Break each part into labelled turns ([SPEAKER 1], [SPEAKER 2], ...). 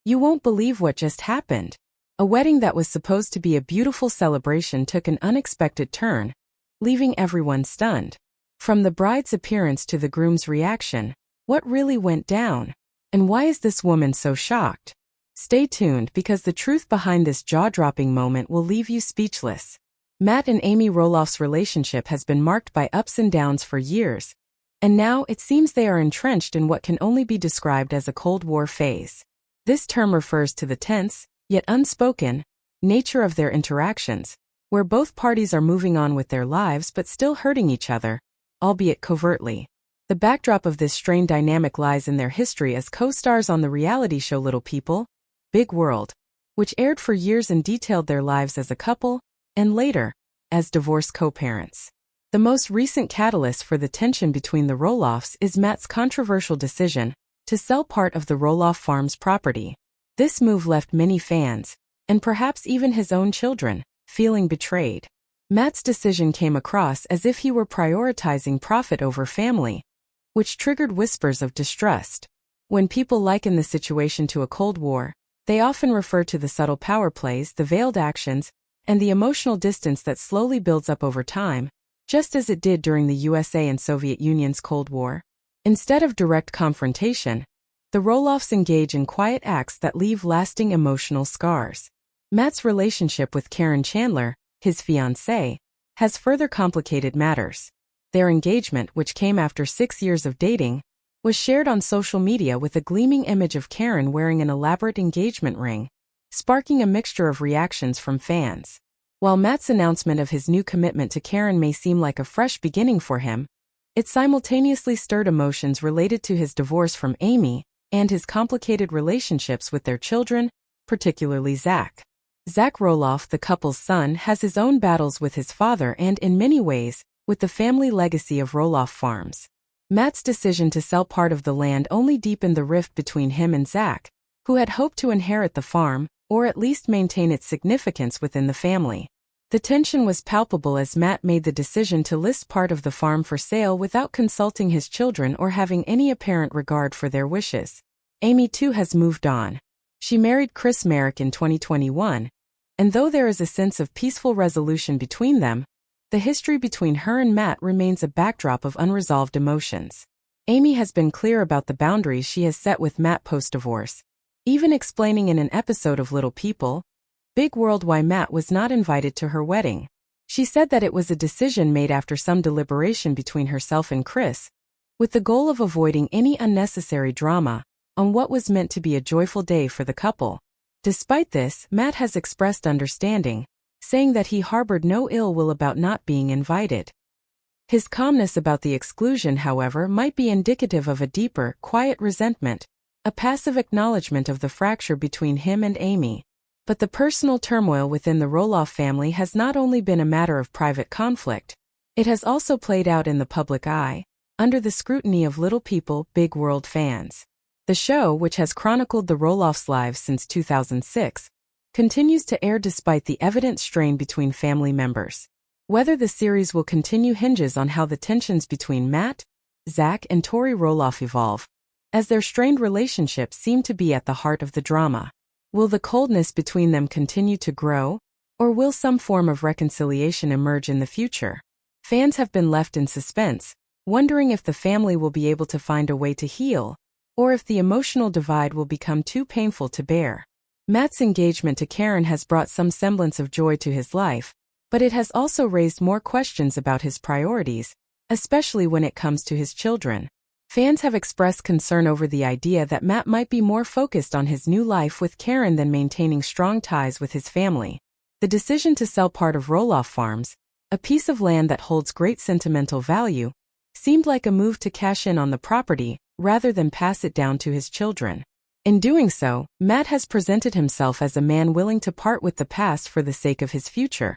[SPEAKER 1] You won't believe what just happened. A wedding that was supposed to be a beautiful celebration took an unexpected turn, leaving everyone stunned. From the bride's appearance to the groom's reaction, what really went down? And why is this woman so shocked? Stay tuned because the truth behind this jaw-dropping moment will leave you speechless. Matt and Amy Roloff's relationship has been marked by ups and downs for years, and now it seems they are entrenched in what can only be described as a Cold War phase. This term refers to the tense, yet unspoken, nature of their interactions, where both parties are moving on with their lives but still hurting each other, albeit covertly. The backdrop of this strained dynamic lies in their history as co-stars on the reality show Little People, Big World, which aired for years and detailed their lives as a couple, and later, as divorced co-parents. The most recent catalyst for the tension between the Roloffs is Matt's controversial decision to sell part of the Roloff Farms property. This move left many fans, and perhaps even his own children, feeling betrayed. Matt's decision came across as if he were prioritizing profit over family, which triggered whispers of distrust. When people liken the situation to a Cold War, they often refer to the subtle power plays, the veiled actions, and the emotional distance that slowly builds up over time, just as it did during the USA and Soviet Union's Cold War. Instead of direct confrontation, the Roloffs engage in quiet acts that leave lasting emotional scars. Matt's relationship with Caryn Chandler, his fiancée, has further complicated matters. Their engagement, which came after 6 years of dating, was shared on social media with a gleaming image of Caryn wearing an elaborate engagement ring, sparking a mixture of reactions from fans. While Matt's announcement of his new commitment to Caryn may seem like a fresh beginning for him, it simultaneously stirred emotions related to his divorce from Amy and his complicated relationships with their children, particularly Zach. Zach Roloff, the couple's son, has his own battles with his father and, in many ways, with the family legacy of Roloff Farms. Matt's decision to sell part of the land only deepened the rift between him and Zach, who had hoped to inherit the farm, or at least maintain its significance within the family. The tension was palpable as Matt made the decision to list part of the farm for sale without consulting his children or having any apparent regard for their wishes. Amy too has moved on. She married Chris Marek in 2021, and though there is a sense of peaceful resolution between them, the history between her and Matt remains a backdrop of unresolved emotions. Amy has been clear about the boundaries she has set with Matt post-divorce, even explaining in an episode of Little People, Big World why Matt was not invited to her wedding. She said that it was a decision made after some deliberation between herself and Chris, with the goal of avoiding any unnecessary drama on what was meant to be a joyful day for the couple. Despite this, Matt has expressed understanding, saying that he harbored no ill will about not being invited. His calmness about the exclusion, however, might be indicative of a deeper, quiet resentment, a passive acknowledgement of the fracture between him and Amy. But the personal turmoil within the Roloff family has not only been a matter of private conflict, it has also played out in the public eye, under the scrutiny of Little People, Big World fans. The show, which has chronicled the Roloffs' lives since 2006, continues to air despite the evident strain between family members. Whether the series will continue hinges on how the tensions between Matt, Zach, and Tori Roloff evolve, as their strained relationships seem to be at the heart of the drama. Will the coldness between them continue to grow, or will some form of reconciliation emerge in the future? Fans have been left in suspense, wondering if the family will be able to find a way to heal, or if the emotional divide will become too painful to bear. Matt's engagement to Caryn has brought some semblance of joy to his life, but it has also raised more questions about his priorities, especially when it comes to his children. Fans have expressed concern over the idea that Matt might be more focused on his new life with Caryn than maintaining strong ties with his family. The decision to sell part of Roloff Farms, a piece of land that holds great sentimental value, seemed like a move to cash in on the property rather than pass it down to his children. In doing so, Matt has presented himself as a man willing to part with the past for the sake of his future.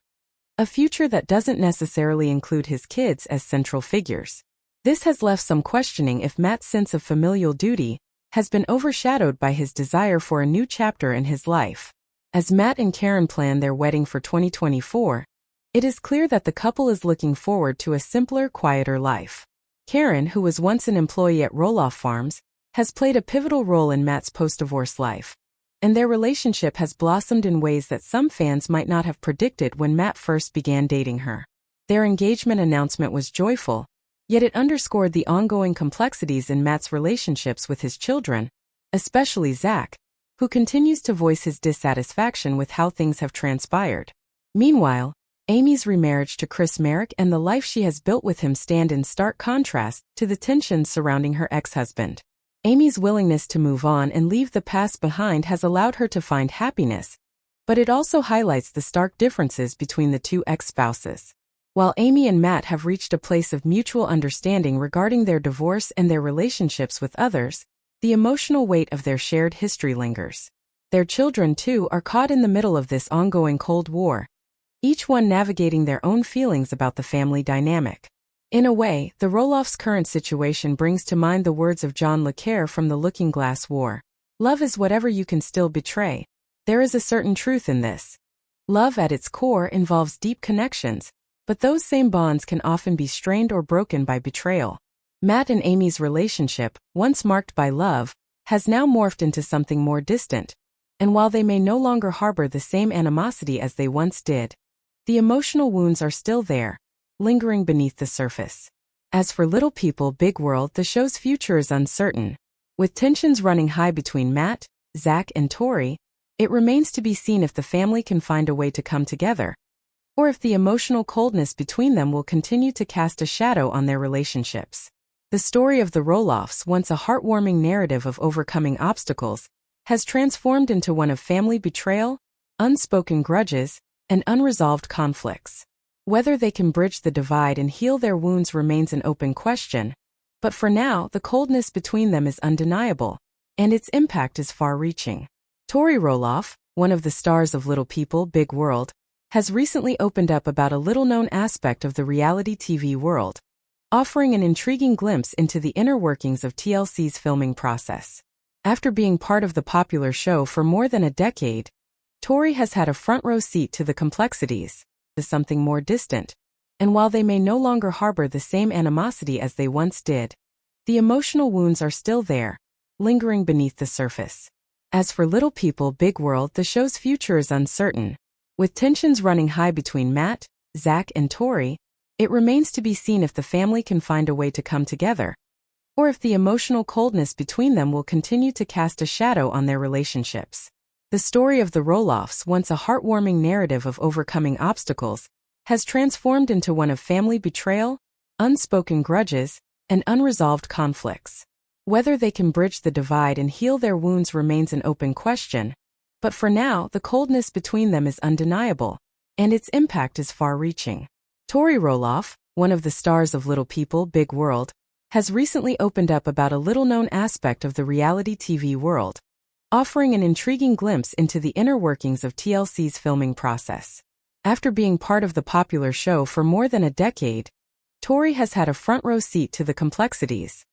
[SPEAKER 1] A future that doesn't necessarily include his kids as central figures. This has left some questioning if Matt's sense of familial duty has been overshadowed by his desire for a new chapter in his life. As Matt and Caryn plan their wedding for 2024, it is clear that the couple is looking forward to a simpler, quieter life. Caryn, who was once an employee at Roloff Farms, has played a pivotal role in Matt's post-divorce life. and their relationship has blossomed in ways that some fans might not have predicted when Matt first began dating her. Their engagement announcement was joyful, yet it underscored the ongoing complexities in Matt's relationships with his children, especially Zach, who continues to voice his dissatisfaction with how things have transpired. Meanwhile, Amy's remarriage to Chris Marek and the life she has built with him stand in stark contrast to the tensions surrounding her ex-husband. Amy's willingness to move on and leave the past behind has allowed her to find happiness, but it also highlights the stark differences between the two ex-spouses. While Amy and Matt have reached a place of mutual understanding regarding their divorce and their relationships with others, the emotional weight of their shared history lingers. Their children, too, are caught in the middle of this ongoing Cold War, each one navigating their own feelings about the family dynamic. In a way, the Roloffs' current situation brings to mind the words of John le Carre from The Looking Glass War. Love is whatever you can still betray. There is a certain truth in this. Love at its core involves deep connections, but those same bonds can often be strained or broken by betrayal. Matt and Amy's relationship, once marked by love, has now morphed into something more distant, and while they may no longer harbor the same animosity as they once did, the emotional wounds are still there, lingering beneath the surface. As for Little People, Big World, the show's future is uncertain. With tensions running high between Matt, Zach, and Tori, it remains to be seen if the family can find a way to come together, or if the emotional coldness between them will continue to cast a shadow on their relationships. The story of the Roloffs, once a heartwarming narrative of overcoming obstacles, has transformed into one of family betrayal, unspoken grudges, and unresolved conflicts. Whether they can bridge the divide and heal their wounds remains an open question, but for now, the coldness between them is undeniable, and its impact is far-reaching. Tori Roloff, one of the stars of Little People, Big World, has recently opened up about a little-known aspect of the reality TV world, offering an intriguing glimpse into the inner workings of TLC's filming process. After being part of the popular show for more than a decade, Tori has had a front-row seat to the complexities, to something more distant, and while they may no longer harbor the same animosity as they once did, the emotional wounds are still there, lingering beneath the surface. As for Little People, Big World, the show's future is uncertain. With tensions running high between Matt, Zach, and Tori, it remains to be seen if the family can find a way to come together, or if the emotional coldness between them will continue to cast a shadow on their relationships. The story of the Roloffs, once a heartwarming narrative of overcoming obstacles, has transformed into one of family betrayal, unspoken grudges, and unresolved conflicts. Whether they can bridge the divide and heal their wounds remains an open question, but for now, the coldness between them is undeniable, and its impact is far-reaching. Tori Roloff, one of the stars of Little People, Big World, has recently opened up about a little-known aspect of the reality TV world, offering an intriguing glimpse into the inner workings of TLC's filming process. After being part of the popular show for more than a decade, Tori has had a front-row seat to the complexities,